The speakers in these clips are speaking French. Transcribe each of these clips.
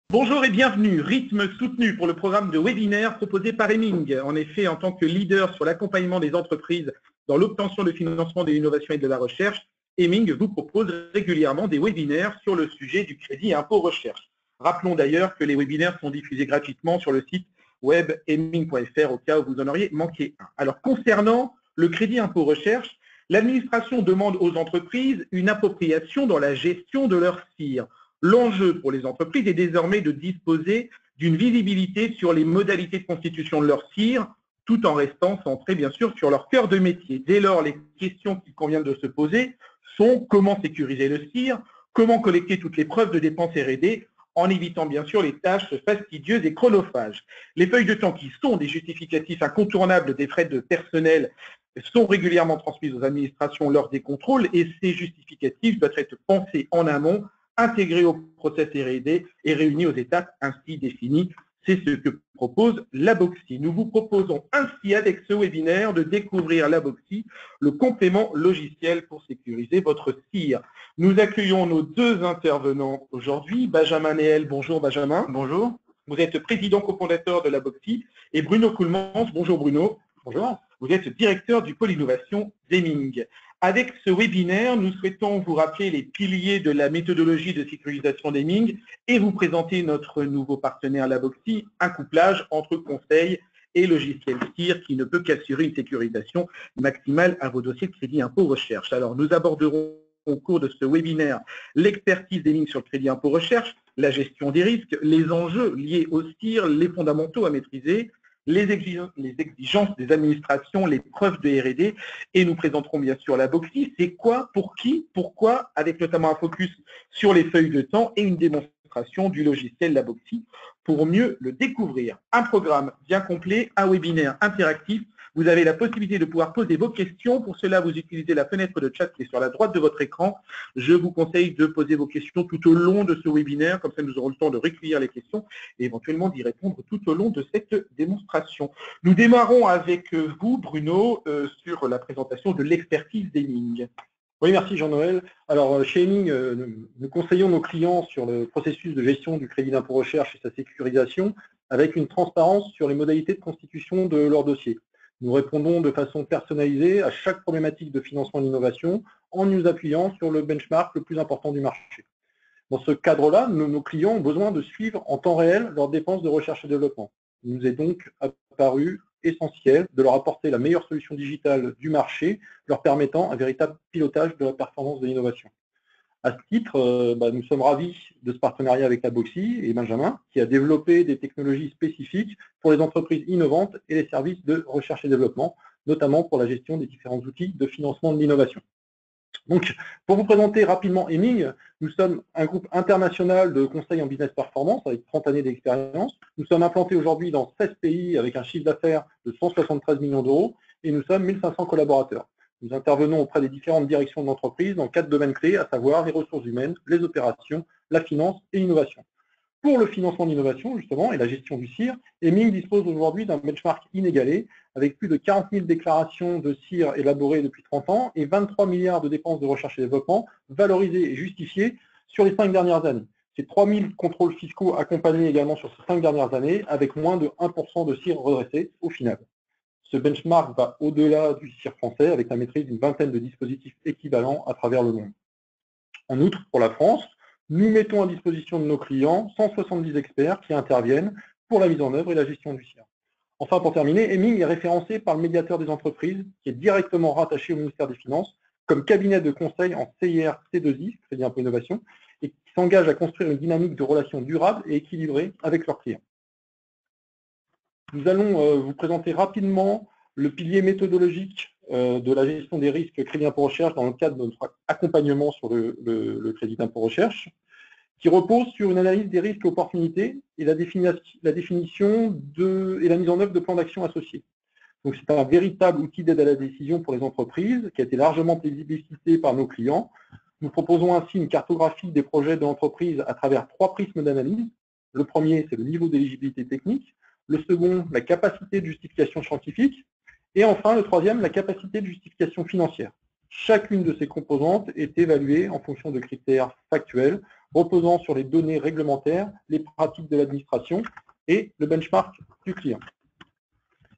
Bonjour et bienvenue, rythme soutenu pour le programme de webinaire proposé par Heming. En effet, en tant que leader sur l'accompagnement des entreprises dans l'obtention de financement de l'innovation et de la recherche, Heming vous propose régulièrement des webinaires sur le sujet du crédit impôt recherche. Rappelons d'ailleurs que les webinaires sont diffusés gratuitement sur le site web heming.fr au cas où vous en auriez manqué un. Alors, concernant le crédit impôt recherche, l'administration demande aux entreprises une appropriation dans la gestion de leur CIR. L'enjeu pour les entreprises est désormais de disposer d'une visibilité sur les modalités de constitution de leur CIR, tout en restant centré bien sûr sur leur cœur de métier. Dès lors, les questions qu'il convient de se poser sont comment sécuriser le CIR, comment collecter toutes les preuves de dépenses R&D, en évitant bien sûr les tâches fastidieuses et chronophages. Les feuilles de temps qui sont des justificatifs incontournables des frais de personnel sont régulièrement transmises aux administrations lors des contrôles et ces justificatifs doivent être pensés en amont, intégrés au process R&D et réunis aux étapes ainsi définies. C'est ce que propose l'Aboxi. Nous vous proposons ainsi avec ce webinaire de découvrir l'Aboxi, le complément logiciel pour sécuriser votre CIR. Nous accueillons nos deux intervenants aujourd'hui. Benjamin Néel, bonjour Benjamin. Bonjour. Vous êtes président cofondateur de l'Aboxi. Et Bruno Coulmans, bonjour Bruno. Bonjour. Vous êtes directeur du pôle innovation d'Heming. Avec ce webinaire, nous souhaitons vous rappeler les piliers de la méthodologie de sécurisation d'Heming et vous présenter notre nouveau partenaire l'Aboxi, un couplage entre conseil et logiciel CIR qui ne peut qu'assurer une sécurisation maximale à vos dossiers de crédit impôt recherche. Alors, nous aborderons au cours de ce webinaire l'expertise d'Heming sur le crédit impôt recherche, la gestion des risques, les enjeux liés au CIR, les fondamentaux à maîtriser, les exigences des administrations, les preuves de R&D, et nous présenterons bien sûr l'Aboxi. C'est quoi, pour qui, pourquoi, avec notamment un focus sur les feuilles de temps et une démonstration du logiciel l'Aboxi pour mieux le découvrir. Un programme bien complet, un webinaire interactif. Vous avez la possibilité de pouvoir poser vos questions. Pour cela, vous utilisez la fenêtre de chat qui est sur la droite de votre écran. Je vous conseille de poser vos questions tout au long de ce webinaire. Comme ça, nous aurons le temps de recueillir les questions et éventuellement d'y répondre tout au long de cette démonstration. Nous démarrons avec vous, Bruno, sur la présentation de l'expertise d'Heming. Oui, merci Jean-Noël. Alors, chez Heming, nous conseillons nos clients sur le processus de gestion du crédit d'impôt recherche et sa sécurisation avec une transparence sur les modalités de constitution de leur dossier. Nous répondons de façon personnalisée à chaque problématique de financement d'innovation en nous appuyant sur le benchmark le plus important du marché. Dans ce cadre-là, nos clients ont besoin de suivre en temps réel leurs dépenses de recherche et développement. Il nous est donc apparu essentiel de leur apporter la meilleure solution digitale du marché, leur permettant un véritable pilotage de la performance de l'innovation. À ce titre, nous sommes ravis de ce partenariat avec l'Aboxi et Benjamin, qui a développé des technologies spécifiques pour les entreprises innovantes et les services de recherche et développement, notamment pour la gestion des différents outils de financement de l'innovation. Donc, pour vous présenter rapidement Heming, nous sommes un groupe international de conseil en business performance avec 30 années d'expérience. Nous sommes implantés aujourd'hui dans 16 pays avec un chiffre d'affaires de 173 millions d'euros et nous sommes 1500 collaborateurs. Nous intervenons auprès des différentes directions de l'entreprise dans 4 domaines clés, à savoir les ressources humaines, les opérations, la finance et l'innovation. Pour le financement de l'innovation, justement, et la gestion du CIR, Heming dispose aujourd'hui d'un benchmark inégalé, avec plus de 40 000 déclarations de CIR élaborées depuis 30 ans et 23 milliards de dépenses de recherche et développement valorisées et justifiées sur les 5 dernières années. Ces 3 000 contrôles fiscaux accompagnés également sur ces 5 dernières années, avec moins de 1% de CIR redressé au final. Ce benchmark va au-delà du CIR français, avec la maîtrise d'une vingtaine de dispositifs équivalents à travers le monde. En outre, pour la France, nous mettons à disposition de nos clients 170 experts qui interviennent pour la mise en œuvre et la gestion du CIR. Enfin, pour terminer, Heming est référencé par le médiateur des entreprises, qui est directement rattaché au ministère des Finances, comme cabinet de conseil en CIR C2I, Crédit Impôt Innovation, et qui s'engage à construire une dynamique de relations durables et équilibrées avec leurs clients. Nous allons vous présenter rapidement le pilier méthodologique de la gestion des risques crédit impôt recherche dans le cadre de notre accompagnement sur le crédit impôt recherche, qui repose sur une analyse des risques et opportunités et la définition et la mise en œuvre de plans d'action associés. Donc c'est un véritable outil d'aide à la décision pour les entreprises qui a été largement plébiscité par nos clients. Nous proposons ainsi une cartographie des projets de l'entreprise à travers 3 prismes d'analyse. Le premier, c'est le niveau d'éligibilité technique. Le second, la capacité de justification scientifique. Et enfin, le troisième, la capacité de justification financière. Chacune de ces composantes est évaluée en fonction de critères factuels reposant sur les données réglementaires, les pratiques de l'administration et le benchmark du client.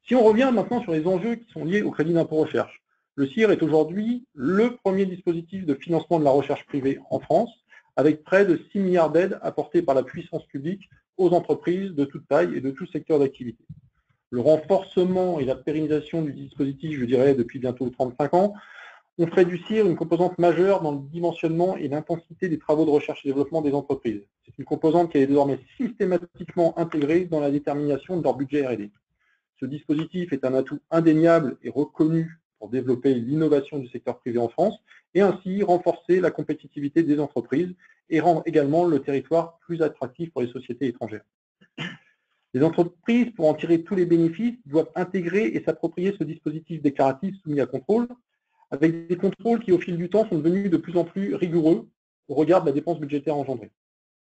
Si on revient maintenant sur les enjeux qui sont liés au crédit d'impôt recherche, le CIR est aujourd'hui le premier dispositif de financement de la recherche privée en France, avec près de 6 milliards d'aides apportées par la puissance publique aux entreprises de toute taille et de tout secteur d'activité. Le renforcement et la pérennisation du dispositif, je dirais, depuis bientôt 35 ans, ont fait du CIR une composante majeure dans le dimensionnement et l'intensité des travaux de recherche et développement des entreprises. C'est une composante qui est désormais systématiquement intégrée dans la détermination de leur budget R&D. Ce dispositif est un atout indéniable et reconnu pour développer l'innovation du secteur privé en France et ainsi renforcer la compétitivité des entreprises et rendre également le territoire plus attractif pour les sociétés étrangères. Les entreprises, pour en tirer tous les bénéfices, doivent intégrer et s'approprier ce dispositif déclaratif soumis à contrôle, avec des contrôles qui, au fil du temps, sont devenus de plus en plus rigoureux au regard de la dépense budgétaire engendrée.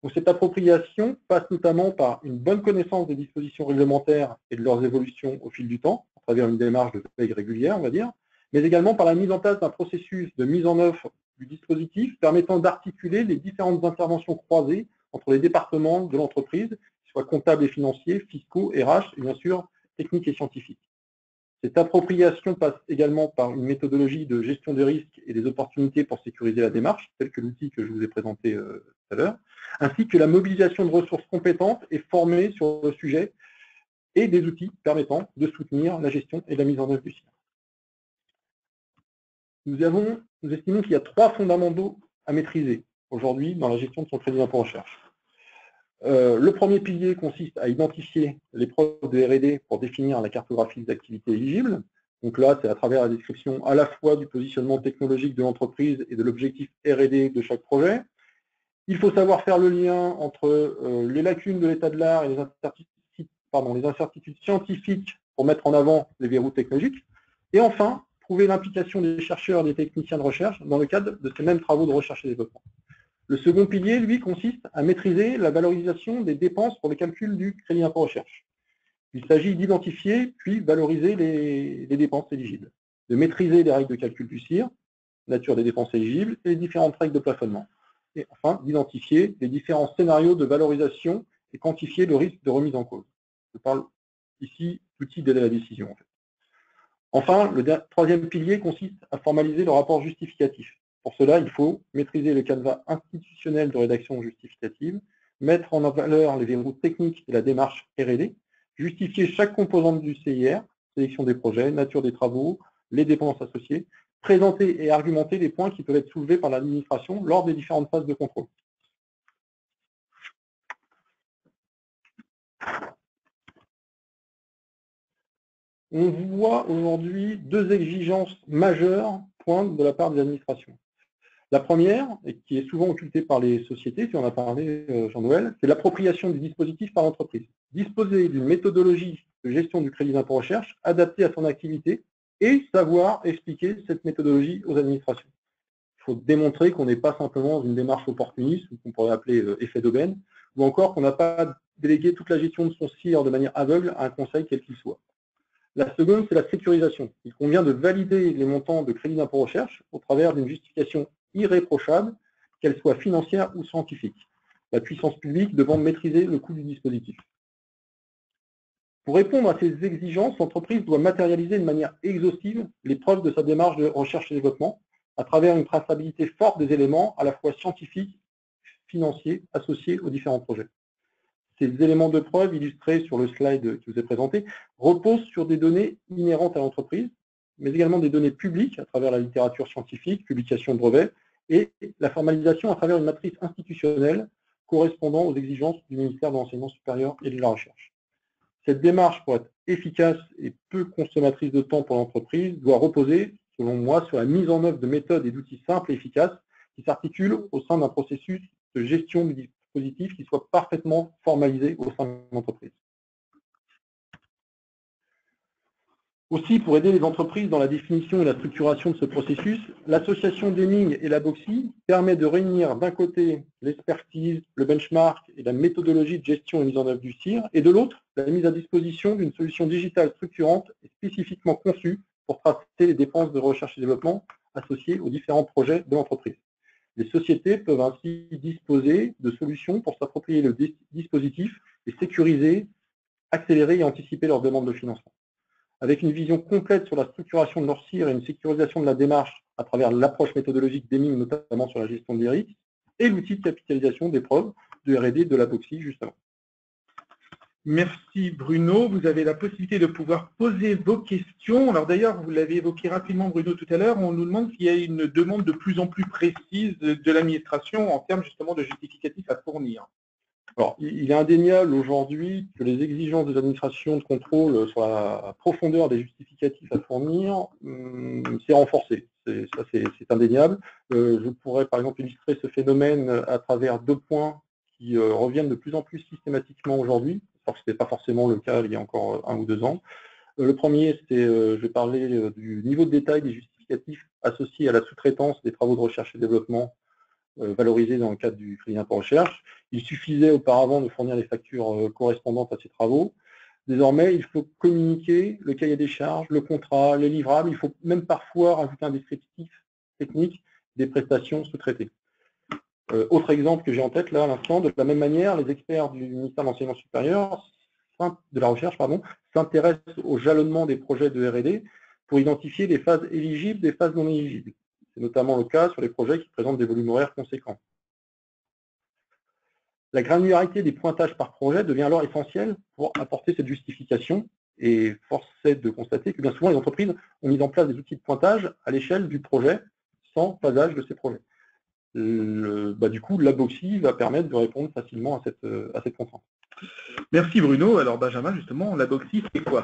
Donc, cette appropriation passe notamment par une bonne connaissance des dispositions réglementaires et de leurs évolutions au fil du temps, à travers une démarche de veille régulière, on va dire, mais également par la mise en place d'un processus de mise en œuvre du dispositif permettant d'articuler les différentes interventions croisées entre les départements de l'entreprise, qu'ils soient comptables et financiers, fiscaux, RH, et bien sûr techniques et scientifiques. Cette appropriation passe également par une méthodologie de gestion des risques et des opportunités pour sécuriser la démarche, tel que l'outil que je vous ai présenté tout à l'heure, ainsi que la mobilisation de ressources compétentes et formées sur le sujet et des outils permettant de soutenir la gestion et la mise en œuvre du CIR. Nous estimons qu'il y a 3 fondamentaux à maîtriser aujourd'hui dans la gestion de son crédit d'impôt recherche. Le premier pilier consiste à identifier les preuves de R&D pour définir la cartographie des activités éligibles. Donc là, c'est à travers la description à la fois du positionnement technologique de l'entreprise et de l'objectif R&D de chaque projet. Il faut savoir faire le lien entre les lacunes de l'état de l'art et les incertitudes scientifiques pour mettre en avant les verrous technologiques. Et enfin, trouver l'implication des chercheurs et des techniciens de recherche dans le cadre de ces mêmes travaux de recherche et développement. Le second pilier, lui, consiste à maîtriser la valorisation des dépenses pour le calcul du crédit d'impôt recherche. Il s'agit d'identifier puis valoriser les dépenses éligibles, de maîtriser les règles de calcul du CIR, nature des dépenses éligibles et les différentes règles de plafonnement. Et enfin, d'identifier les différents scénarios de valorisation et quantifier le risque de remise en cause. Je parle ici d'outils d'aide à la décision. En fait. Enfin, le troisième pilier consiste à formaliser le rapport justificatif. Pour cela, il faut maîtriser le canevas institutionnel de rédaction justificative, mettre en valeur les verrous techniques et la démarche R&D, justifier chaque composante du CIR, sélection des projets, nature des travaux, les dépenses associées, présenter et argumenter les points qui peuvent être soulevés par l'administration lors des différentes phases de contrôle. On voit aujourd'hui 2 exigences majeures pointes de la part des administrations. La première, et qui est souvent occultée par les sociétés, tu en as parlé, Jean-Noël, c'est l'appropriation du dispositif par l'entreprise. Disposer d'une méthodologie de gestion du crédit d'impôt recherche adaptée à son activité et savoir expliquer cette méthodologie aux administrations. Il faut démontrer qu'on n'est pas simplement dans une démarche opportuniste, qu'on pourrait appeler effet d'aubaine, ou encore qu'on n'a pas délégué toute la gestion de son CIR de manière aveugle à un conseil quel qu'il soit. La seconde, c'est la sécurisation. Il convient de valider les montants de crédit d'impôt recherche au travers d'une justification irréprochable, qu'elle soit financière ou scientifique, la puissance publique devant maîtriser le coût du dispositif. Pour répondre à ces exigences, l'entreprise doit matérialiser de manière exhaustive les preuves de sa démarche de recherche et développement à travers une traçabilité forte des éléments à la fois scientifiques, financiers, associés aux différents projets. Ces éléments de preuve illustrés sur le slide qui vous est présenté reposent sur des données inhérentes à l'entreprise, mais également des données publiques à travers la littérature scientifique, publication de brevets, et la formalisation à travers une matrice institutionnelle correspondant aux exigences du ministère de l'Enseignement supérieur et de la Recherche. Cette démarche, pour être efficace et peu consommatrice de temps pour l'entreprise, doit reposer, selon moi, sur la mise en œuvre de méthodes et d'outils simples et efficaces qui s'articulent au sein d'un processus de gestion du dispositif qui soit parfaitement formalisé au sein de l'entreprise. Aussi, pour aider les entreprises dans la définition et la structuration de ce processus, l'association d'Heming et la Boxy permet de réunir d'un côté l'expertise, le benchmark et la méthodologie de gestion et mise en œuvre du CIR, et de l'autre, la mise à disposition d'une solution digitale structurante et spécifiquement conçue pour tracer les dépenses de recherche et développement associées aux différents projets de l'entreprise. Les sociétés peuvent ainsi disposer de solutions pour s'approprier le dispositif et sécuriser, accélérer et anticiper leurs demandes de financement. Avec une vision complète sur la structuration de leur CIR et une sécurisation de la démarche à travers l'approche méthodologique d'Heming, notamment sur la gestion des risques, et l'outil de capitalisation des preuves de R&D de la Boxy, justement. Merci Bruno. Vous avez la possibilité de pouvoir poser vos questions. Alors d'ailleurs, vous l'avez évoqué rapidement Bruno tout à l'heure, on nous demande s'il y a une demande de plus en plus précise de l'administration en termes justement de justificatifs à fournir. Alors, il est indéniable aujourd'hui que les exigences de l'administration de contrôle sur la profondeur des justificatifs à fournir s'est renforcée. C'est indéniable. Je pourrais par exemple illustrer ce phénomène à travers 2 points qui reviennent de plus en plus systématiquement aujourd'hui, alors que ce n'était pas forcément le cas il y a encore 1 ou 2 ans. Le premier, je vais parler du niveau de détail des justificatifs associés à la sous-traitance des travaux de recherche et développement valorisés dans le cadre du crédit d'impôt recherche. Il suffisait auparavant de fournir les factures correspondantes à ces travaux. Désormais, il faut communiquer le cahier des charges, le contrat, les livrables. Il faut même parfois rajouter un descriptif technique des prestations sous-traitées. Autre exemple que j'ai en tête là à l'instant, de la même manière, les experts du ministère de l'Enseignement supérieur, de la recherche, s'intéressent au jalonnement des projets de R&D pour identifier les phases éligibles des phases non éligibles. C'est notamment le cas sur les projets qui présentent des volumes horaires conséquents. La granularité des pointages par projet devient alors essentielle pour apporter cette justification, et force est de constater que bien souvent les entreprises ont mis en place des outils de pointage à l'échelle du projet sans phasage de ces projets. Du coup, la Boxy va permettre de répondre facilement à cette contrainte. Merci Bruno. Alors Benjamin, justement, la Boxy, c'est quoi?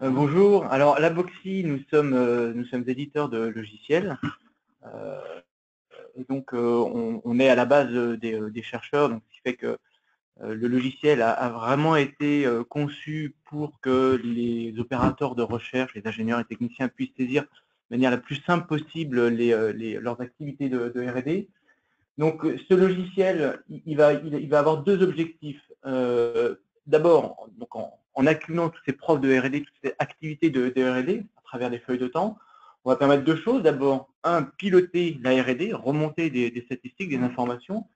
Bonjour. Alors la Boxy, nous sommes éditeurs de logiciels. Et donc on est à la base des chercheurs, donc ce qui fait que le logiciel a vraiment été conçu pour que les opérateurs de recherche, les ingénieurs et techniciens puissent saisir de manière la plus simple possible leurs activités de R&D. Donc ce logiciel, il va avoir 2 objectifs. D'abord, en accumulant toutes ces preuves de R&D, toutes ces activités de R&D à travers des feuilles de temps, on va permettre 2 choses. D'abord, piloter la R&D, remonter des statistiques, des informations,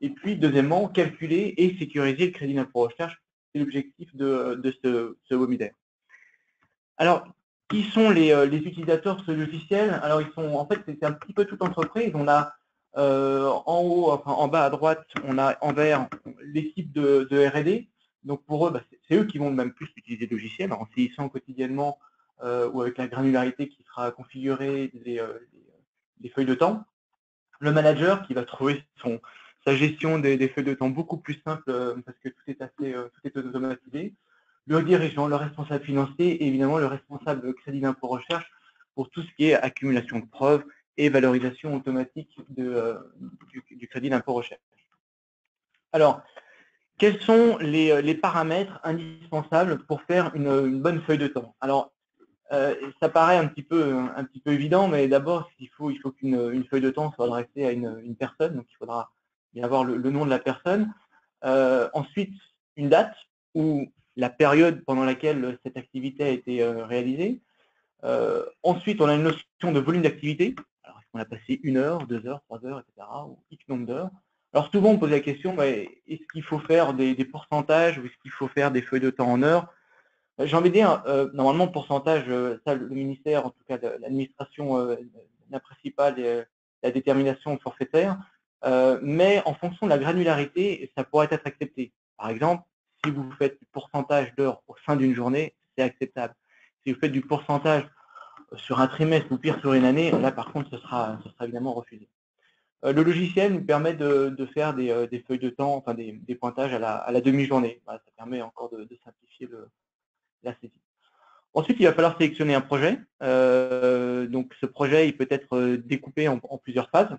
et puis deuxièmement, calculer et sécuriser le crédit d'impôt recherche. C'est l'objectif de ce webinaire. Alors, qui sont les utilisateurs de ce logiciel? Alors, en fait, c'est un petit peu toute entreprise. On a en bas à droite, on a en vert l'équipe de R&D. Donc pour eux, c'est eux qui vont même plus utiliser le logiciel en saisissant quotidiennement ou avec la granularité qui sera configurée les feuilles de temps. Le manager qui va trouver sa gestion des feuilles de temps beaucoup plus simple parce que tout est automatisé. Le dirigeant, le responsable financier et évidemment le responsable crédit d'impôt recherche pour tout ce qui est accumulation de preuves et valorisation automatique du crédit d'impôt recherche. Alors, quels sont les paramètres indispensables pour faire une bonne feuille de temps? Alors, ça paraît un petit peu évident, mais d'abord, il faut qu'une feuille de temps soit adressée à une personne, donc il faudra y avoir le nom de la personne. Ensuite, une date ou la période pendant laquelle cette activité a été réalisée. Ensuite, on a une notion de volume d'activité. Alors, est-ce qu'on a passé 1 heure, 2 heures, 3 heures, etc., ou X nombre d'heures? Alors, souvent, on pose la question, est-ce qu'il faut faire des pourcentages ou est-ce qu'il faut faire des feuilles de temps en heures? J'ai envie de dire, normalement, pourcentage, ça, le ministère, en tout cas l'administration, n'apprécie pas la détermination forfaitaire, mais en fonction de la granularité, ça pourrait être accepté. Par exemple, si vous faites du pourcentage d'heures au sein d'une journée, c'est acceptable. Si vous faites du pourcentage sur un trimestre ou pire sur une année, là par contre ce sera évidemment refusé. Le logiciel nous permet de faire des feuilles de temps, enfin des pointages à la demi-journée. Voilà, ça permet encore de simplifier la saisie. Ensuite, il va falloir sélectionner un projet. Donc ce projet, il peut être découpé en plusieurs phases.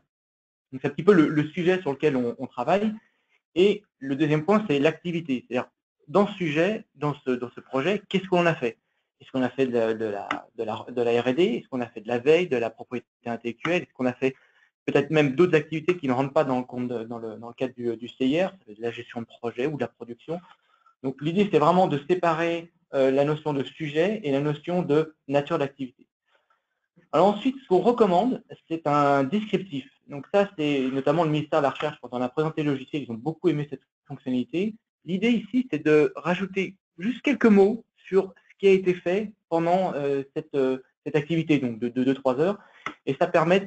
Donc c'est un petit peu le sujet sur lequel on travaille. Et le deuxième point, c'est l'activité. C'est-à-dire, dans ce sujet, dans ce projet, qu'est-ce qu'on a fait? Est-ce qu'on a fait de la R&D? Est-ce qu'on a fait de la veille, de la propriété intellectuelle? Est-ce qu'on a fait peut-être même d'autres activités qui ne rentrent pas dans le cadre du CIR, de la gestion de projet ou de la production? Donc l'idée, c'est vraiment de séparer la notion de sujet et la notion de nature d'activité. Alors ensuite, ce qu'on recommande, c'est un descriptif. Donc ça, c'est notamment le ministère de la Recherche, quand on a présenté le logiciel, ils ont beaucoup aimé cette fonctionnalité. L'idée ici, c'est de rajouter juste quelques mots sur ce qui a été fait pendant cette activité, donc de 2-3 heures, et ça permet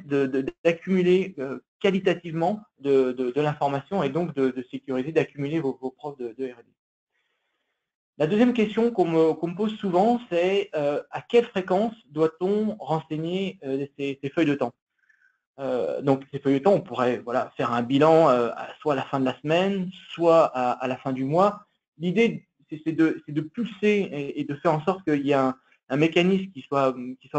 d'accumuler qualitativement de l'information et donc de sécuriser, d'accumuler vos preuves de R&D. La deuxième question qu'on me pose souvent, c'est à quelle fréquence doit-on renseigner ces feuilles de temps? Donc ces feuilles de temps, on pourrait faire un bilan soit à la fin de la semaine, soit à la fin du mois. L'idée, c'est de pulser et de faire en sorte qu'il y ait un mécanisme qui soit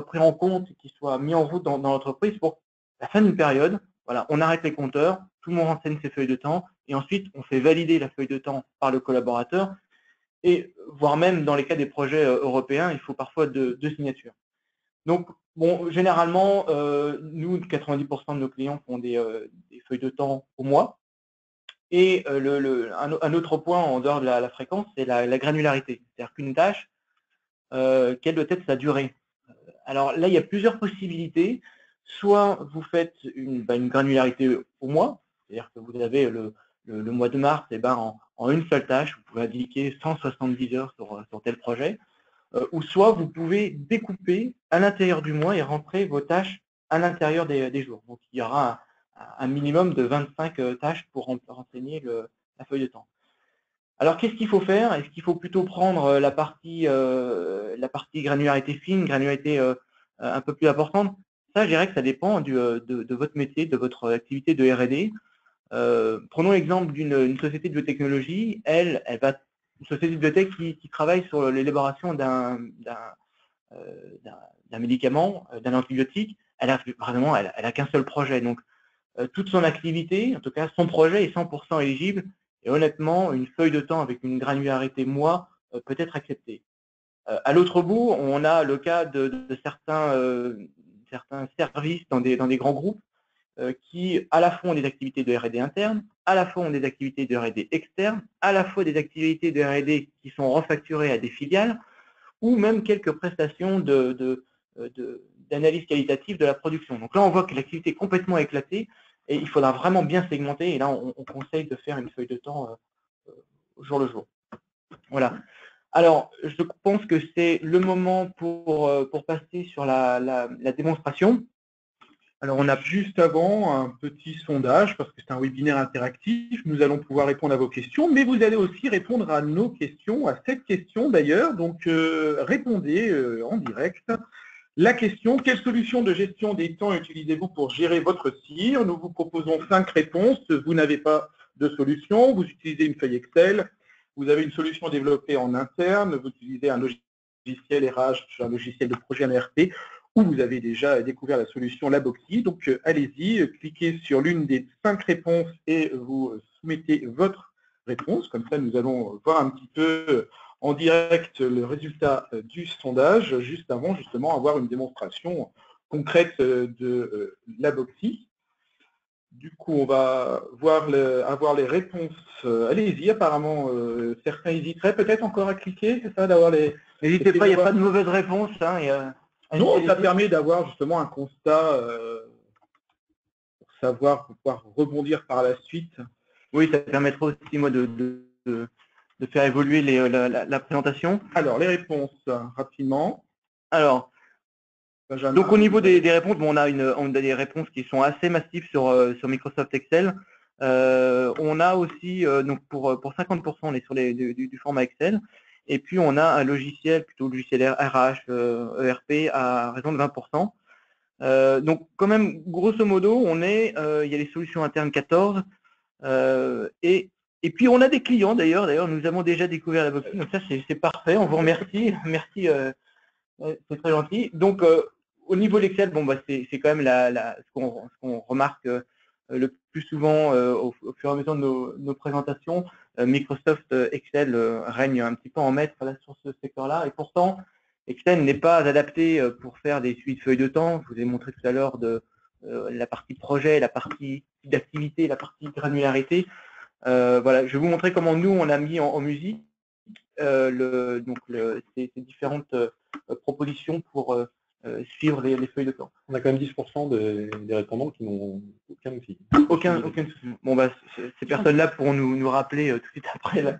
pris en compte, qui soit mis en route dans l'entreprise pour la fin d'une période. Voilà, on arrête les compteurs, tout le monde renseigne ses feuilles de temps, et ensuite on fait valider la feuille de temps par le collaborateur. Et voire même dans les cas des projets européens, il faut parfois deux signatures. Donc, bon, généralement, nous, 90% de nos clients font des feuilles de temps au mois. Et un autre point en dehors de la fréquence, c'est la granularité. C'est-à-dire qu'une tâche, quelle doit être sa durée? Alors là, il y a plusieurs possibilités. Soit vous faites une granularité au mois, c'est-à-dire que vous avez le mois de mars, et en une seule tâche, vous pouvez indiquer 170 heures sur tel projet, ou soit vous pouvez découper à l'intérieur du mois et rentrer vos tâches à l'intérieur des jours. Donc il y aura un minimum de 25 tâches pour renseigner la feuille de temps. Alors qu'est-ce qu'il faut faire? Est-ce qu'il faut plutôt prendre la partie granularité fine, granularité un peu plus importante? Ça, je dirais que ça dépend de votre métier, de votre activité de R&D. Prenons l'exemple d'une société de biotechnologie. Elle va une société de biotech qui travaille sur l'élaboration d'un médicament, d'un antibiotique. Elle a qu'un seul projet. Donc toute son activité, en tout cas son projet, est 100% éligible. Et honnêtement, une feuille de temps avec une granularité mois peut être acceptée. À l'autre bout, on a le cas de certains services dans des grands groupes qui à la fois ont des activités de R&D interne, à la fois ont des activités de R&D externe, à la fois des activités de R&D qui sont refacturées à des filiales, ou même quelques prestations d'analyse qualitative de la production. Donc là, on voit que l'activité est complètement éclatée et il faudra vraiment bien segmenter. Et là, on conseille de faire une feuille de temps au jour le jour. Voilà. Alors, je pense que c'est le moment pour passer sur la démonstration. Alors, on a juste avant un petit sondage, parce que c'est un webinaire interactif. Nous allons pouvoir répondre à vos questions, mais vous allez aussi répondre à nos questions, à cette question d'ailleurs. Donc, répondez en direct. La question, quelle solution de gestion des temps utilisez-vous pour gérer votre CIR? Nous vous proposons 5 réponses. Vous n'avez pas de solution, vous utilisez une feuille Excel, vous avez une solution développée en interne, vous utilisez un logiciel RH, un logiciel de projet, un ERP, ou vous avez déjà découvert la solution Laboxy. Donc allez-y, cliquez sur l'une des 5 réponses et vous soumettez votre réponse. Comme ça, nous allons voir un petit peu en direct le résultat du sondage, juste avant justement avoir une démonstration concrète de Laboxy. Du coup, on va avoir les réponses. Allez-y, apparemment, certains hésiteraient peut-être encore à cliquer, c'est ça, d'avoir les... N'hésitez pas, il n'y a pas de mauvaise réponse. Hein, non, ça permet d'avoir justement un constat pour savoir, pour pouvoir rebondir par la suite. Oui, ça permettra aussi, moi, de faire évoluer la présentation. Alors, les réponses, rapidement. Alors, Benjamin, donc au niveau des réponses, bon, on a des réponses qui sont assez massives sur Microsoft Excel. On a aussi, donc pour 50%, on est sur du format Excel. Et puis, on a un logiciel, plutôt logiciel RH, ERP, à raison de 20%. Donc, quand même, grosso modo, il y a les solutions internes 14. Et puis, on a des clients, d'ailleurs, nous avons déjà découvert Laboxy. Donc ça, c'est parfait. On vous remercie. Merci, c'est très gentil. Donc, au niveau de l'Excel, bon, c'est quand même ce qu'on remarque le plus souvent au fur et à mesure de nos présentations. Microsoft Excel règne un petit peu en maître là, sur ce secteur-là. Et pourtant, Excel n'est pas adapté pour faire des suites feuilles de temps. Je vous ai montré tout à l'heure la partie projet, la partie d'activité, la partie granularité. Voilà, je vais vous montrer comment nous, on a mis en musique ces différentes propositions pour suivre les feuilles de temps. On a quand même 10% des répondants qui n'ont aucun outil. Aucun souci. Bon, bah, ces personnes-là pourront nous rappeler tout de suite après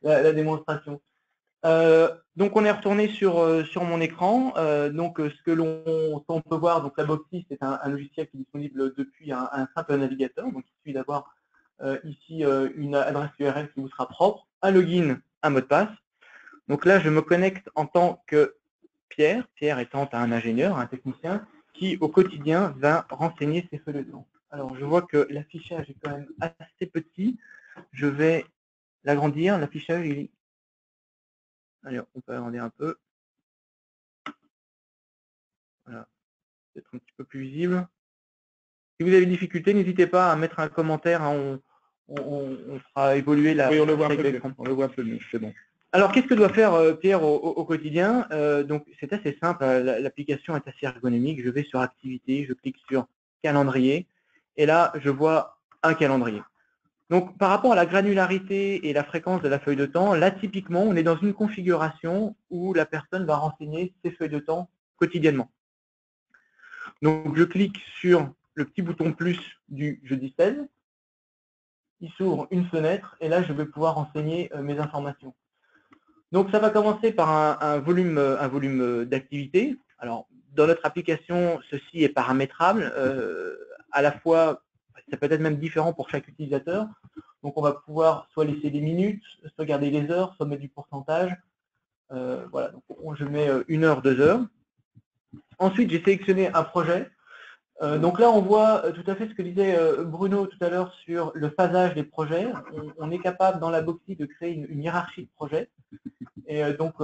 la démonstration. Donc on est retourné sur mon écran. Donc ce que l'on peut voir, donc la Boxy, c'est un logiciel qui est disponible depuis un simple navigateur. Donc il suffit d'avoir ici une adresse URL qui vous sera propre, un login, un mot de passe. Donc là, je me connecte en tant que Pierre étant un ingénieur, un technicien, qui au quotidien va renseigner ses feuilles de temps. Alors je vois que l'affichage est quand même assez petit. Je vais l'agrandir. L'affichage, il est... Allez, on peut agrandir un peu. Voilà, peut-être un petit peu plus visible. Si vous avez des difficultés, n'hésitez pas à mettre un commentaire. Hein, on fera évoluer la... Oui, on le voit un peu mieux, c'est bon. Alors, qu'est-ce que doit faire Pierre au quotidien? Donc, c'est assez simple. L'application est assez ergonomique. Je vais sur Activités, je clique sur Calendrier. Et là, je vois un calendrier. Donc, par rapport à la granularité et la fréquence de la feuille de temps, là, typiquement, on est dans une configuration où la personne va renseigner ses feuilles de temps quotidiennement. Donc, je clique sur le petit bouton plus du jeudi 16. Il s'ouvre une fenêtre et là, je vais pouvoir renseigner mes informations. Donc, ça va commencer par un volume d'activité. Alors, dans notre application, ceci est paramétrable. À la fois, ça peut être même différent pour chaque utilisateur. Donc, on va pouvoir soit laisser des minutes, soit garder les heures, soit mettre du pourcentage. Voilà, donc je mets 1 heure, 2 heures. Ensuite, j'ai sélectionné un projet. Donc là, on voit tout à fait ce que disait Bruno tout à l'heure sur le phasage des projets. On est capable dans la Boxy de créer une hiérarchie de projets. Et donc,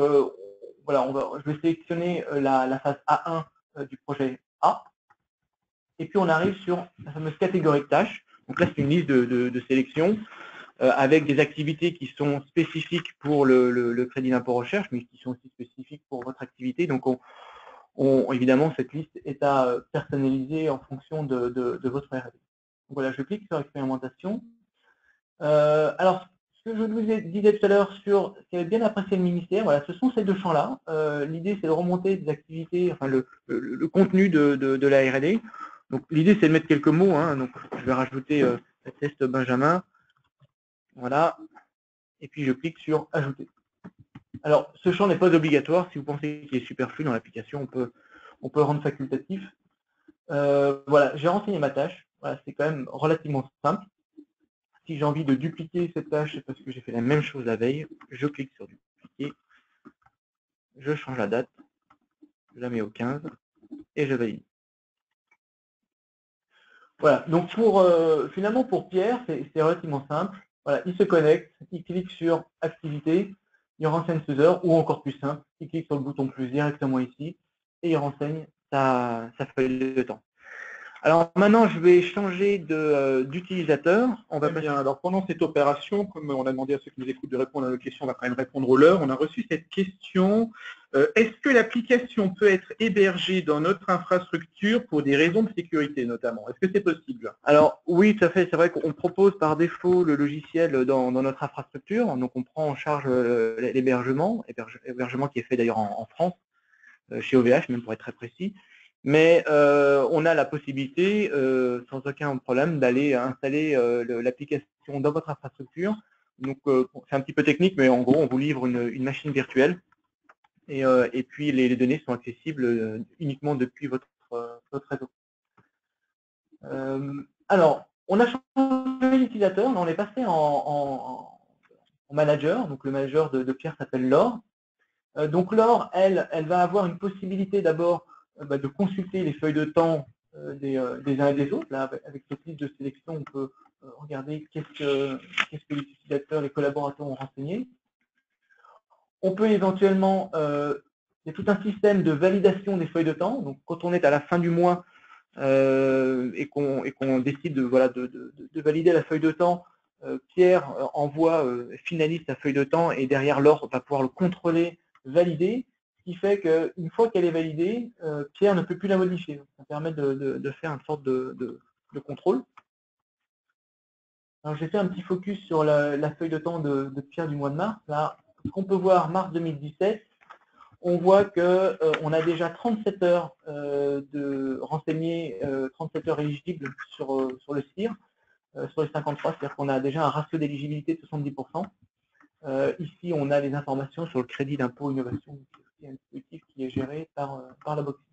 voilà, je vais sélectionner la phase A1 du projet A. Et puis, on arrive sur la fameuse catégorie de tâches. Donc là, c'est une liste de sélection avec des activités qui sont spécifiques pour le crédit d'impôt recherche, mais qui sont aussi spécifiques pour votre activité. Donc, évidemment, cette liste est à personnaliser en fonction de votre R&D. Donc voilà, je clique sur expérimentation. Alors, ce que je vous disais tout à l'heure sur ce qu'avait bien apprécié le ministère, voilà, ce sont ces deux champs-là. L'idée, c'est de remonter des activités, enfin le contenu de la R&D. Donc, l'idée, c'est de mettre quelques mots. Hein, donc, je vais rajouter le test Benjamin. Voilà. Et puis, je clique sur Ajouter. Alors, ce champ n'est pas obligatoire. Si vous pensez qu'il est superflu dans l'application, on peut le rendre facultatif. Voilà, j'ai renseigné ma tâche. Voilà, c'est quand même relativement simple. Si j'ai envie de dupliquer cette tâche, c'est parce que j'ai fait la même chose la veille. Je clique sur dupliquer. Je change la date. Je la mets au 15 et je valide. Voilà, donc finalement pour Pierre, c'est relativement simple. Voilà, il se connecte, il clique sur activité, il renseigne ses heures, ou encore plus simple, il clique sur le bouton plus directement ici, et il renseigne sa feuille de temps. Alors maintenant, je vais changer d'utilisateur. On va bien. Alors pendant cette opération, comme on a demandé à ceux qui nous écoutent de répondre à nos questions, on va quand même répondre au leur. On a reçu cette question. Est-ce que l'application peut être hébergée dans notre infrastructure pour des raisons de sécurité notamment? Est-ce que c'est possible? Alors oui, tout à fait. C'est vrai qu'on propose par défaut le logiciel dans notre infrastructure. Donc on prend en charge l'hébergement qui est fait d'ailleurs en France, chez OVH même pour être très précis. Mais on a la possibilité, sans aucun problème, d'aller installer l'application dans votre infrastructure. Donc c'est un petit peu technique, mais en gros, on vous livre une machine virtuelle. Et puis les données sont accessibles uniquement depuis votre réseau. Alors, on a changé d'utilisateur, on est passé en manager. Donc le manager de Pierre s'appelle Laure. Donc Laure, elle va avoir une possibilité d'abord de consulter les feuilles de temps des uns et des autres. Là, avec cette liste de sélection, on peut regarder qu'est-ce que les utilisateurs, les collaborateurs ont renseigné. On peut éventuellement, il y a tout un système de validation des feuilles de temps. Donc quand on est à la fin du mois et qu'on décide de valider la feuille de temps, Pierre finalise sa feuille de temps et derrière Laure va pouvoir le contrôler, valider, ce qui fait qu'une fois qu'elle est validée, Pierre ne peut plus la modifier. Ça permet de faire une sorte de contrôle. Alors j'ai fait un petit focus sur la feuille de temps de Pierre du mois de mars. Là, ce qu'on peut voir, mars 2017, on voit qu'on a déjà 37 heures de renseignées, 37 heures éligibles sur le CIR, sur les 53, c'est-à-dire qu'on a déjà un ratio d'éligibilité de 70%. Ici, on a les informations sur le crédit d'impôt innovation, qui est un dispositif qui est géré par la Boxy.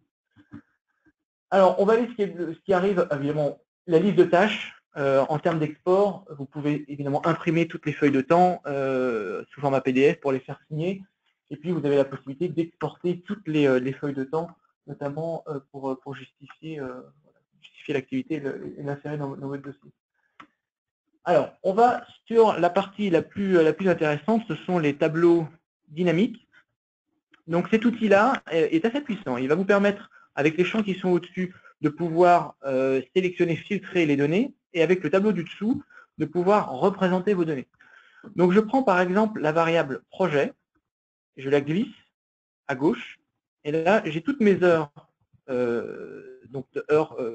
Alors, on va aller ce qui arrive, évidemment, la liste de tâches. En termes d'export, vous pouvez évidemment imprimer toutes les feuilles de temps sous format PDF pour les faire signer. Et puis, vous avez la possibilité d'exporter toutes les feuilles de temps, notamment pour justifier l'activité et l'insérer dans votre dossier. Alors, on va sur la partie la plus intéressante, ce sont les tableaux dynamiques. Donc, cet outil-là est assez puissant. Il va vous permettre, avec les champs qui sont au-dessus, de pouvoir sélectionner, filtrer les données, et avec le tableau du dessous, de pouvoir représenter vos données. Donc, je prends par exemple la variable projet, je la glisse à gauche, et là, j'ai toutes mes heures,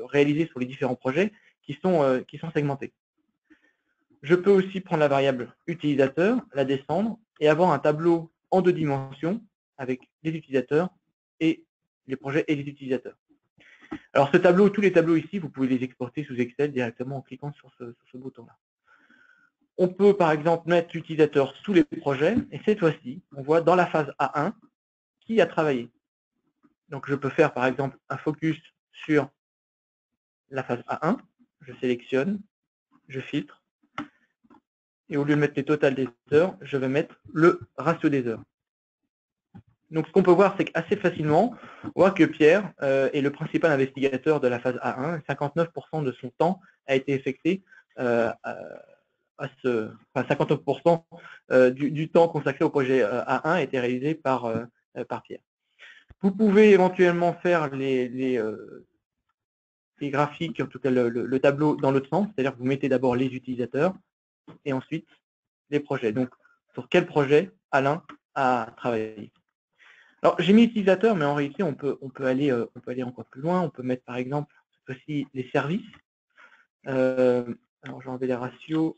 réalisées sur les différents projets qui sont segmentées. Je peux aussi prendre la variable utilisateur, la descendre, et avoir un tableau en 2 dimensions avec les utilisateurs et les projets et les utilisateurs. Alors ce tableau, tous les tableaux ici, vous pouvez les exporter sous Excel directement en cliquant sur ce bouton-là. On peut par exemple mettre l'utilisateur sous les projets, et cette fois-ci, on voit dans la phase A1 qui a travaillé. Donc je peux faire par exemple un focus sur la phase A1, je sélectionne, je filtre, et au lieu de mettre les totales des heures, je vais mettre le ratio des heures. Donc ce qu'on peut voir, c'est qu'assez facilement, on voit que Pierre est le principal investigateur de la phase A1. 59% de son temps a été effectué, 59% du temps consacré au projet A1 a été réalisé par Pierre. Vous pouvez éventuellement faire les graphiques, en tout cas le tableau dans l'autre sens, c'est-à-dire que vous mettez d'abord les utilisateurs et ensuite les projets. Donc sur quel projet Alain a travaillé. Alors, j'ai mis utilisateur, mais en réalité, on peut aller encore plus loin. On peut mettre, par exemple, cette fois-ci, les services. Alors, je vais enlever les ratios.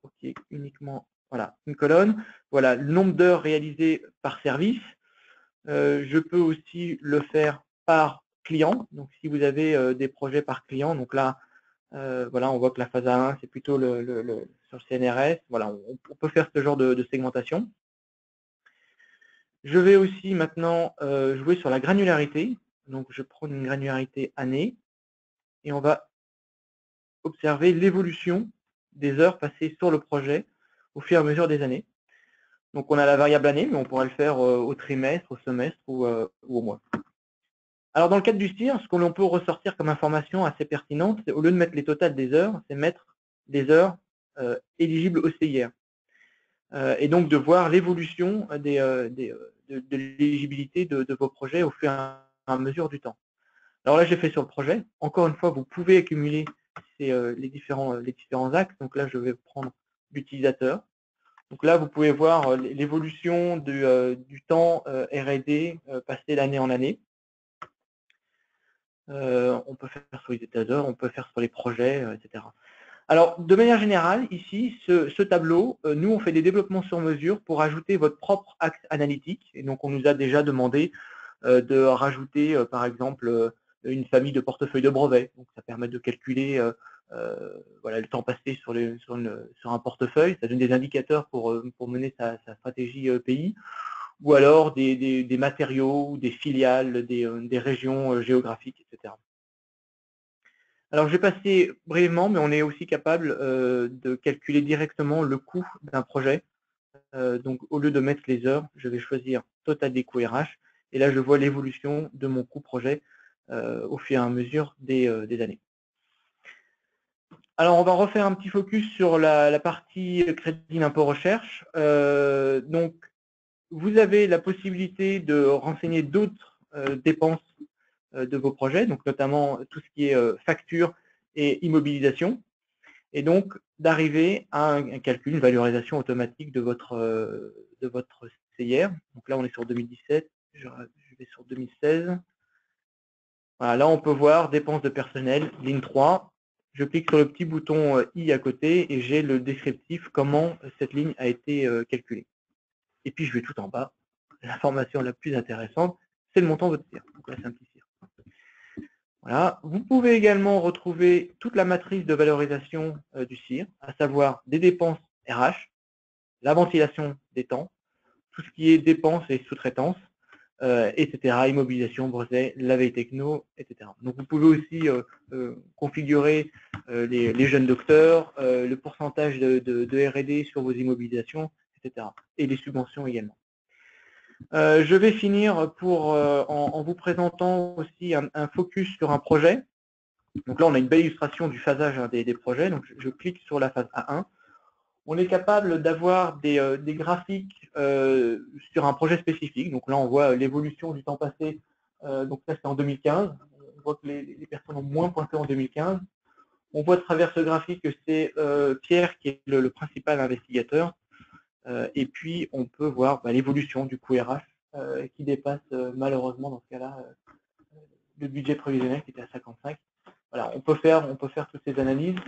OK, uniquement, voilà, une colonne. Voilà, le nombre d'heures réalisées par service. Je peux aussi le faire par client. Donc, si vous avez des projets par client, donc là, voilà, on voit que la phase A1, c'est plutôt sur le CNRS. Voilà, on peut faire ce genre de segmentation. Je vais aussi maintenant jouer sur la granularité. Donc, je prends une granularité année et on va observer l'évolution des heures passées sur le projet au fur et à mesure des années. Donc, on a la variable année, mais on pourrait le faire au trimestre, au semestre ou au mois. Alors, dans le cadre du CIR, ce que l'on peut ressortir comme information assez pertinente, c'est au lieu de mettre les totales des heures, c'est mettre des heures éligibles au CIR. Et donc, de voir l'évolution de l'éligibilité de vos projets au fur et à mesure du temps. Alors là, j'ai fait sur le projet. Encore une fois, vous pouvez accumuler les différents axes. Donc là, je vais prendre l'utilisateur. Donc là, vous pouvez voir l'évolution du temps R&D passé d'année en année. On peut faire sur les utilisateurs, on peut faire sur les projets, etc. Alors, de manière générale, ici, ce tableau, nous, on fait des développements sur mesure pour ajouter votre propre axe analytique. Et donc, on nous a déjà demandé de rajouter, par exemple, une famille de portefeuilles de brevets. Donc, ça permet de calculer voilà, le temps passé sur un portefeuille. Ça donne des indicateurs pour mener sa stratégie pays. Ou alors des matériaux, des filiales, des régions géographiques, etc. Alors, je vais passer brièvement, mais on est aussi capable de calculer directement le coût d'un projet. Donc, au lieu de mettre les heures, je vais choisir total des coûts RH. Et là, je vois l'évolution de mon coût projet au fur et à mesure des années. Alors, on va refaire un petit focus sur la partie crédit d'impôt recherche. Donc, vous avez la possibilité de renseigner d'autres dépenses de vos projets, donc notamment tout ce qui est facture et immobilisation, et donc d'arriver à un calcul, une valorisation automatique de votre CIR. Donc là, on est sur 2017, je vais sur 2016. Voilà, là, on peut voir dépenses de personnel, ligne 3. Je clique sur le petit bouton I à côté et j'ai le descriptif, comment cette ligne a été calculée. Et puis, je vais tout en bas, l'information la plus intéressante, c'est le montant de votre CIR. Donc là, c'est un petit CIR. Voilà. Vous pouvez également retrouver toute la matrice de valorisation du CIR, à savoir des dépenses RH, la ventilation des temps, tout ce qui est dépenses et sous-traitance, etc., immobilisation, brevet, la veille techno, etc. Donc vous pouvez aussi configurer les jeunes docteurs, le pourcentage de R&D sur vos immobilisations, etc. Et les subventions également. Je vais finir en vous présentant aussi un focus sur un projet. Donc là, on a une belle illustration du phasage des projets. Donc je clique sur la phase A1. On est capable d'avoir des graphiques sur un projet spécifique. Donc là, on voit l'évolution du temps passé. Donc ça, c'est en 2015. On voit que les personnes ont moins pointé en 2015. On voit à travers ce graphique que c'est Pierre qui est le principal investigateur. Et puis, on peut voir l'évolution du coût RH qui dépasse malheureusement, dans ce cas-là, le budget prévisionnel qui était à 55. Voilà, on peut faire toutes ces analyses.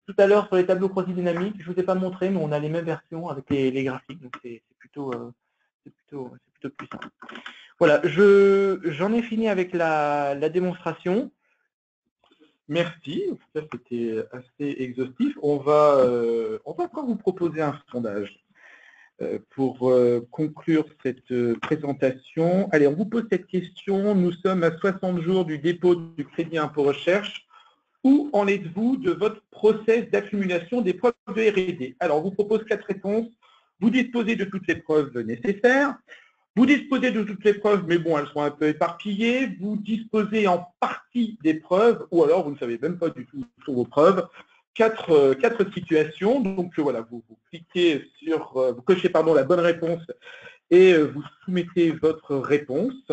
Tout à l'heure, sur les tableaux croisés dynamiques, je ne vous ai pas montré, mais on a les mêmes versions avec les graphiques, donc c'est plutôt puissant. Voilà, j'en ai fini avec la démonstration. Merci, ça c'était assez exhaustif. On va encore vous proposer un sondage pour conclure cette présentation. Allez, on vous pose cette question. Nous sommes à 60 jours du dépôt du crédit impôt recherche. Où en êtes-vous de votre process d'accumulation des preuves de R&D? Alors, on vous propose 4 réponses. Vous disposez de toutes les preuves nécessaires. Vous disposez de toutes les preuves, mais bon, elles sont un peu éparpillées. Vous disposez en partie des preuves, ou alors vous ne savez même pas du tout sur vos preuves. Quatre situations. Donc voilà, vous cliquez sur, vous cochez la bonne réponse et vous soumettez votre réponse.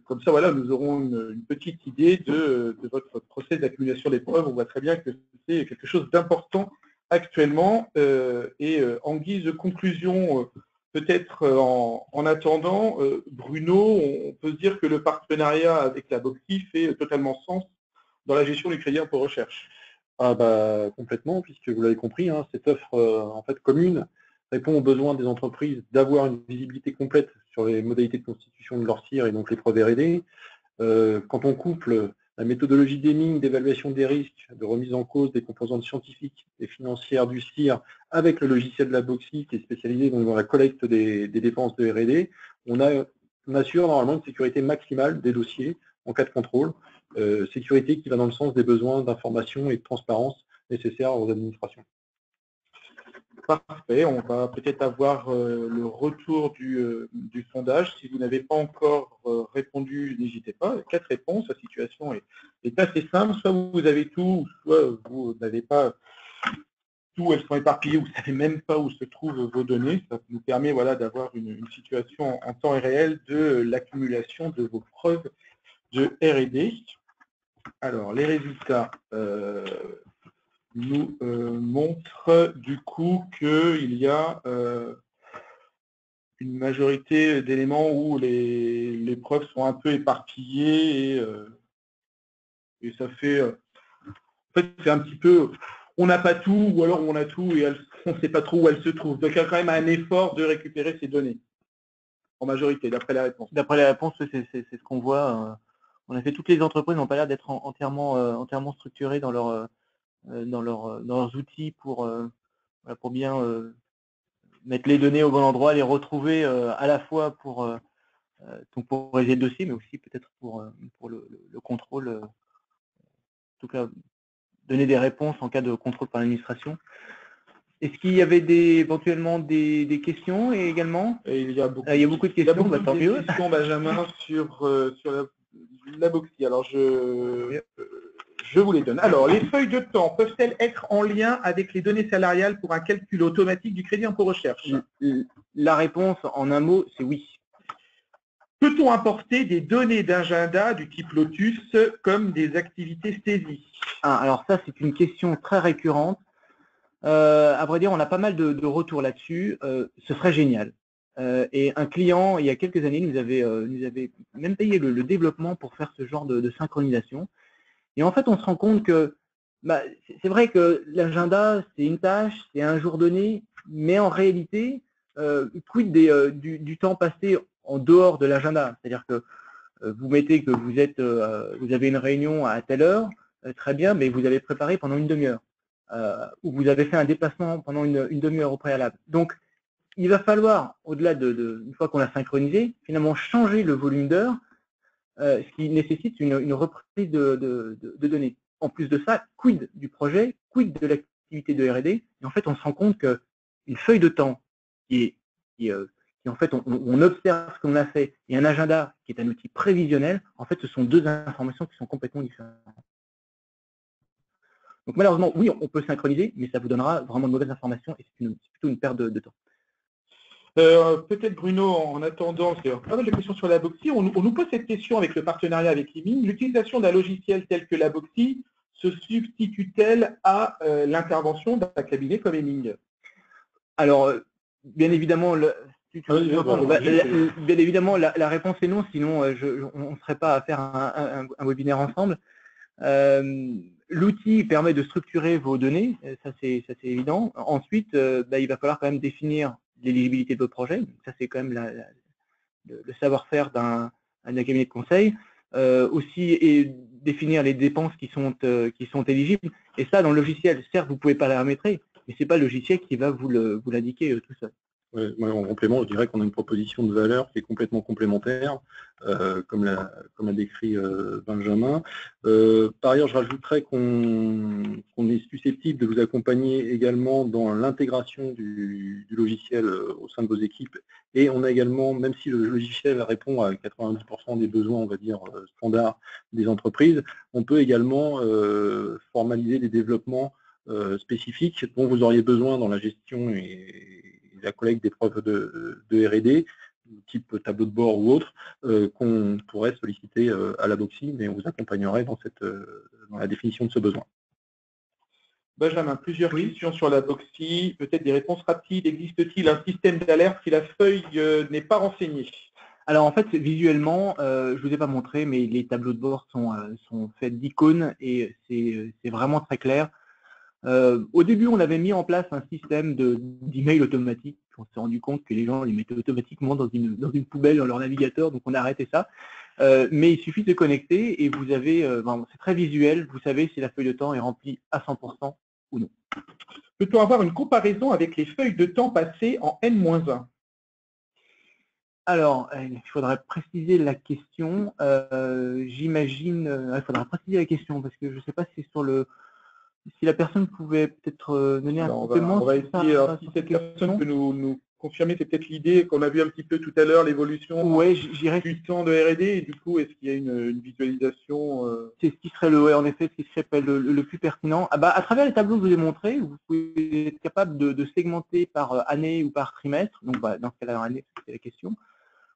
Comme ça, voilà, nous aurons une petite idée de votre process d'accumulation des preuves. On voit très bien que c'est quelque chose d'important actuellement. En guise de conclusion, peut-être en attendant, Bruno, on peut se dire que le partenariat avec la Boxy fait totalement sens dans la gestion du crédit impôt recherche. Ah bah, complètement, puisque vous l'avez compris, hein, cette offre en fait commune répond aux besoins des entreprises d'avoir une visibilité complète sur les modalités de constitution de leur CIR et donc les preuves R&D. Quand on couple la méthodologie d'Heming d'évaluation des risques, de remise en cause des composantes scientifiques et financières du CIR avec le logiciel de la Boxy qui est spécialisé dans la collecte des dépenses de R&D, on assure normalement une sécurité maximale des dossiers en cas de contrôle, sécurité qui va dans le sens des besoins d'information et de transparence nécessaires aux administrations. Parfait, on va peut-être avoir le retour du sondage. Si vous n'avez pas encore répondu, n'hésitez pas. 4 réponses, la situation est assez simple. Soit vous avez tout, soit vous n'avez pas tout, elles sont éparpillées, vous ne savez même pas où se trouvent vos données. Ça nous permet voilà, d'avoir une situation en temps réel de l'accumulation de vos preuves de R&D. Alors, les résultats nous montre du coup qu'il y a une majorité d'éléments où les preuves sont un peu éparpillées et ça fait, en fait, c'est un petit peu, on n'a pas tout ou alors on a tout et on ne sait pas trop où elles se trouvent. Donc il y a quand même un effort de récupérer ces données en majorité, d'après les réponses. D'après les réponses, c'est ce qu'on voit. En effet, toutes les entreprises n'ont pas l'air d'être entièrement structurées dans leurs outils pour bien mettre les données au bon endroit, les retrouver à la fois pour réaliser le dossier, mais aussi peut-être pour le contrôle, en tout cas donner des réponses en cas de contrôle par l'administration. Est-ce qu'il y avait éventuellement des questions également? Il y a beaucoup de questions. Il y a beaucoup de questions, Benjamin, sur la Boxy. Alors, je vous les donne. Alors, les feuilles de temps peuvent-elles être en lien avec les données salariales pour un calcul automatique du crédit impôt recherche? La réponse, en un mot, c'est oui. Peut-on importer des données d'agenda du type Lotus comme des activités saisie? Alors ça, c'est une question très récurrente. À vrai dire, on a pas mal de retours là-dessus. Ce serait génial. Et un client, il y a quelques années, nous avait même payé le développement pour faire ce genre de synchronisation. Et en fait, on se rend compte que c'est vrai que l'agenda, c'est une tâche, c'est un jour donné, mais en réalité, quid du temps passé en dehors de l'agenda? C'est-à-dire que vous mettez que vous avez une réunion à telle heure, très bien, mais vous avez préparé pendant une demi-heure, ou vous avez fait un déplacement pendant une demi-heure au préalable. Donc, il va falloir, au-delà une fois qu'on a synchronisé, finalement changer le volume d'heures, ce qui nécessite une reprise de données. En plus de ça, quid du projet, quid de l'activité de R&D, et en fait, on se rend compte qu'une feuille de temps qui en fait, on observe ce qu'on a fait, et un agenda qui est un outil prévisionnel, en fait, ce sont deux informations qui sont complètement différentes. Donc malheureusement, oui, on peut synchroniser, mais ça vous donnera vraiment de mauvaises informations, et c'est plutôt une perte de temps. Peut-être Bruno, en attendant, c'est pas mal de questions sur la Boxy. On nous pose cette question avec le partenariat avec Eming. L'utilisation d'un logiciel tel que la Boxy se substitue-t-elle à l'intervention d'un cabinet comme Eming? Alors, bien évidemment, bien évidemment, la réponse est non, sinon on ne serait pas à faire un webinaire ensemble. L'outil permet de structurer vos données, ça c'est évident. Ensuite, il va falloir quand même définir l'éligibilité de votre projet. Ça c'est quand même le savoir-faire d'un cabinet de conseil. Aussi, et définir les dépenses qui sont éligibles. Et ça, dans le logiciel, certes, vous ne pouvez pas la paramétrer, mais ce n'est pas le logiciel qui va vous l'indiquer tout seul. Ouais, moi, en complément, je dirais qu'on a une proposition de valeur qui est complètement complémentaire, comme l'a décrit Benjamin. Par ailleurs, je rajouterais qu'on est susceptible de vous accompagner également dans l'intégration du logiciel au sein de vos équipes. Et on a également, même si le logiciel répond à 90% des besoins, on va dire, standards des entreprises, on peut également formaliser des développemps spécifiques dont vous auriez besoin dans la gestion et la collecte des preuves de R&D, type tableau de bord ou autre, qu'on pourrait solliciter à la Boxy, mais on vous accompagnerait dans la définition de ce besoin. Benjamin, plusieurs questions sur la Boxy, peut-être des réponses rapides. Existe-t-il un système d'alerte si la feuille n'est pas renseignée? Alors en fait, visuellement, je ne vous ai pas montré, mais les tableaux de bord sont faits d'icônes et c'est vraiment très clair. Au début, on avait mis en place un système d'email automatique. On s'est rendu compte que les gens les mettaient automatiquement dans une poubelle dans leur navigateur, donc on a arrêté ça. Mais il suffit de se connecter et vous avez, c'est très visuel, vous savez si la feuille de temps est remplie à 100% ou non. Peut-on avoir une comparaison avec les feuilles de temps passées en N-1? Alors, il faudrait préciser la question. J'imagine, il faudra préciser la question parce que je ne sais pas si c'est sur le... Si la personne pouvait peut-être donner un complément. On va essayer, si cette personne peut nous confirmer, c'est peut-être l'idée qu'on a vu un petit peu tout à l'heure, l'évolution du temps de R&D, et du coup, est-ce qu'il y a une visualisation C'est ce qui serait en effet, ce qui serait le plus pertinent. À travers les tableaux que je vous ai montrés, vous pouvez être capable de segmenter par année ou par trimestre. Donc, dans ce cas-là, année, c'est la question.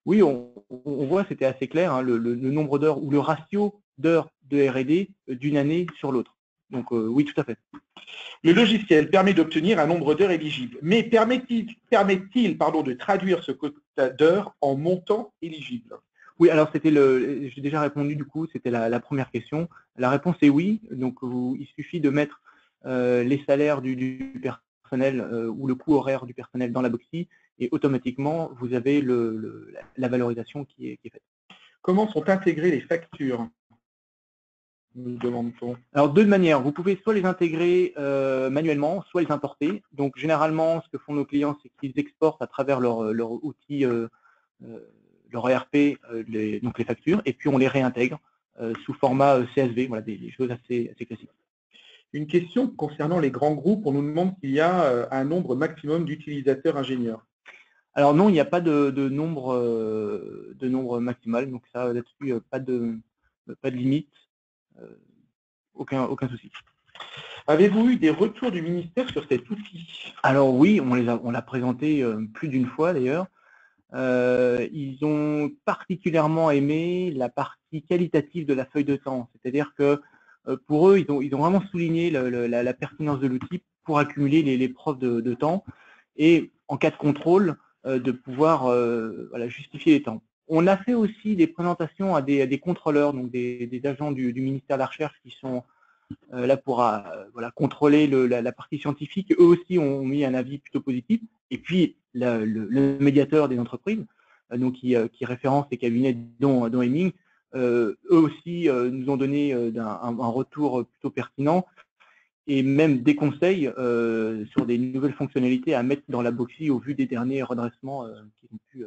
Oui, on voit, c'était assez clair, hein, le nombre d'heures ou le ratio d'heures de R&D d'une année sur l'autre. Donc oui, tout à fait. Le logiciel permet d'obtenir un nombre d'heures éligibles, mais permet-il de traduire ce quota d'heures en montant éligible? Oui, alors j'ai déjà répondu du coup, c'était la première question. La réponse est oui, donc il suffit de mettre les salaires du personnel ou le coût horaire du personnel dans la Boxy et automatiquement vous avez la valorisation qui est faite. Comment sont intégrées les factures? Nous demande-t-on. Alors, deux manières. Vous pouvez soit les intégrer manuellement, soit les importer. Donc, généralement, ce que font nos clients, c'est qu'ils exportent à travers leur outil, leur ERP, donc les factures, et puis on les réintègre sous format CSV, voilà, des choses assez classiques. Une question concernant les grands groupes. On nous demande s'il y a un nombre maximum d'utilisateurs ingénieurs. Alors non, il n'y a pas de nombre maximal. Donc ça, là-dessus, pas de limite. Aucun souci. Avez-vous eu des retours du ministère sur cet outil? Alors oui, on l'a présenté plus d'une fois d'ailleurs. Ils ont particulièrement aimé la partie qualitative de la feuille de temps. C'est-à-dire que pour eux, ils ont vraiment souligné la pertinence de l'outil pour accumuler les preuves de temps et en cas de contrôle, de pouvoir justifier les temps. On a fait aussi des présentations à des contrôleurs, donc des agents du ministère de la Recherche qui sont là pour voilà, contrôler la partie scientifique. Eux aussi ont mis un avis plutôt positif. Et puis le médiateur des entreprises, donc qui référence les cabinets dont Hemming, eux aussi nous ont donné un retour plutôt pertinent et même des conseils sur des nouvelles fonctionnalités à mettre dans la Boxy au vu des derniers redressements qu'ils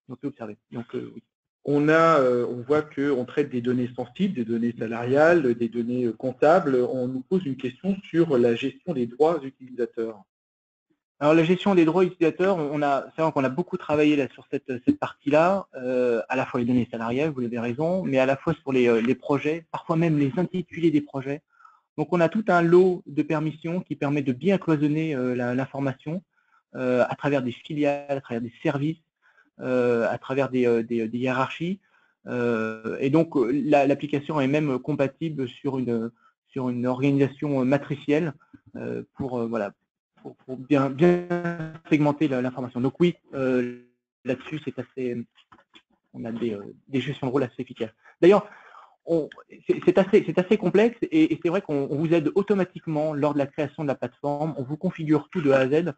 ont pu observer. Donc, oui. On voit qu'on traite des données sensibles, des données salariales, des données comptables. On nous pose une question sur la gestion des droits utilisateurs. Alors la gestion des droits utilisateurs, c'est vrai qu'on a beaucoup travaillé là, sur cette partie-là, à la fois les données salariales, vous l'avez raison, mais à la fois sur les projets, parfois même les intitulés des projets. Donc on a tout un lot de permissions qui permet de bien cloisonner l'information à travers des filiales, à travers des services, à travers des hiérarchies. Et donc l'application est même compatible sur une organisation matricielle pour voilà, pour bien segmenter l'information. Donc oui, là-dessus, on a des gestions de rôle assez efficaces. D'ailleurs, c'est assez complexe et c'est vrai qu'on vous aide automatiquement lors de la création de la plateforme. On vous configure tout de A à Z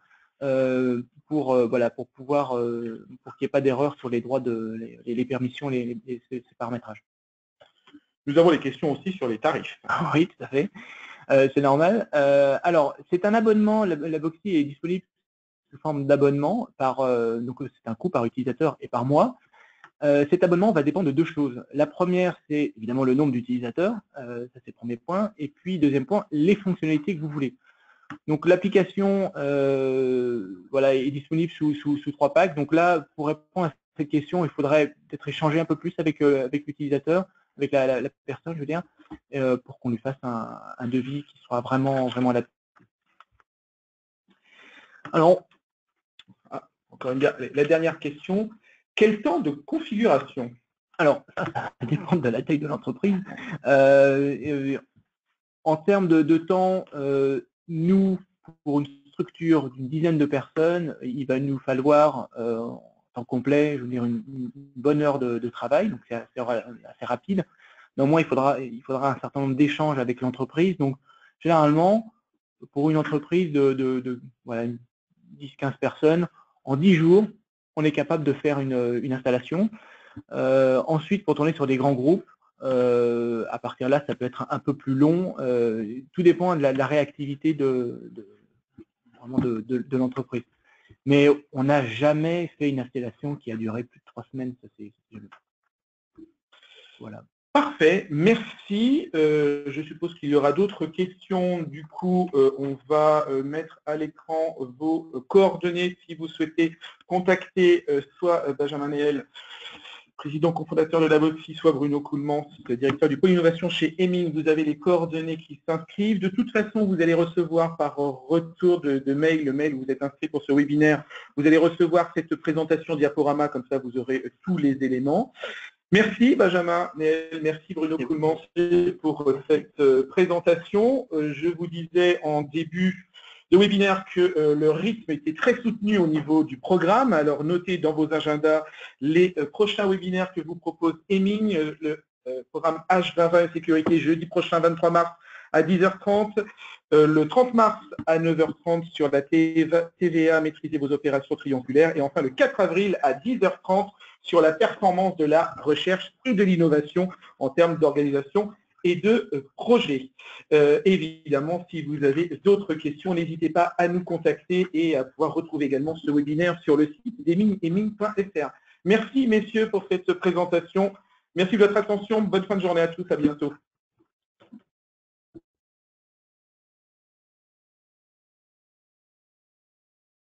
voilà, pour pouvoir, pour qu'il n'y ait pas d'erreur sur les droits les permissions, ces paramétrages. Nous avons des questions aussi sur les tarifs. Oui, tout à fait. C'est normal. Alors, c'est un abonnement, la Boxy est disponible sous forme d'abonnement, donc c'est un coût par utilisateur et par mois. Cet abonnement va dépendre de deux choses. La première, c'est évidemment le nombre d'utilisateurs, ça c'est le premier point, et puis deuxième point, les fonctionnalités que vous voulez. Donc l'application voilà, est disponible sous 3 packs. Donc là, pour répondre à cette question, il faudrait peut-être échanger un peu plus avec l'utilisateur, avec la personne, je veux dire, pour qu'on lui fasse un devis qui sera vraiment adapté. Alors, encore la dernière question, quel temps de configuration? Alors, ça dépend de la taille de l'entreprise. En termes de temps, nous, pour une structure d'une dizaine de personnes, il va nous falloir, en temps complet, je veux dire, une bonne heure de travail, donc c'est assez rapide. Néanmoins, il faudra un certain nombre d'échanges avec l'entreprise. Donc, généralement, pour une entreprise de voilà, 10-15 personnes, en 10 jours, on est capable de faire une installation. Ensuite, pour tourner sur des grands groupes, à partir de là, ça peut être un peu plus long. Tout dépend de la réactivité de l'entreprise. Mais on n'a jamais fait une installation qui a duré plus de 3 semaines. Ça, voilà. Parfait, merci. Je suppose qu'il y aura d'autres questions. Du coup, on va mettre à l'écran vos coordonnées si vous souhaitez contacter soit Benjamin Néel, président cofondateur de la Boxy, soit Bruno Coulmans, directeur du pôle innovation chez Hemming. Vous avez les coordonnées qui s'inscrivent. De toute façon, vous allez recevoir par retour de mail, le mail où vous êtes inscrit pour ce webinaire, vous allez recevoir cette présentation diaporama, comme ça vous aurez tous les éléments. Merci Benjamin Néel, merci Bruno Coulmans pour cette présentation. Je vous disais en début de webinaire que le rythme était très soutenu au niveau du programme. Alors notez dans vos agendas les prochains webinaires que vous propose Hemming, le programme H2020 sécurité jeudi prochain 23 mars à 10h30, le 30 mars à 9h30 sur la TVA, maîtriser vos opérations triangulaires, et enfin le 4 avril à 10h30 sur la performance de la recherche et de l'innovation en termes d'organisation et de projet. Évidemment, si vous avez d'autres questions, n'hésitez pas à nous contacter et à pouvoir retrouver également ce webinaire sur le site d'hemming.fr. Merci messieurs pour cette présentation. Merci de votre attention. Bonne fin de journée à tous. À bientôt.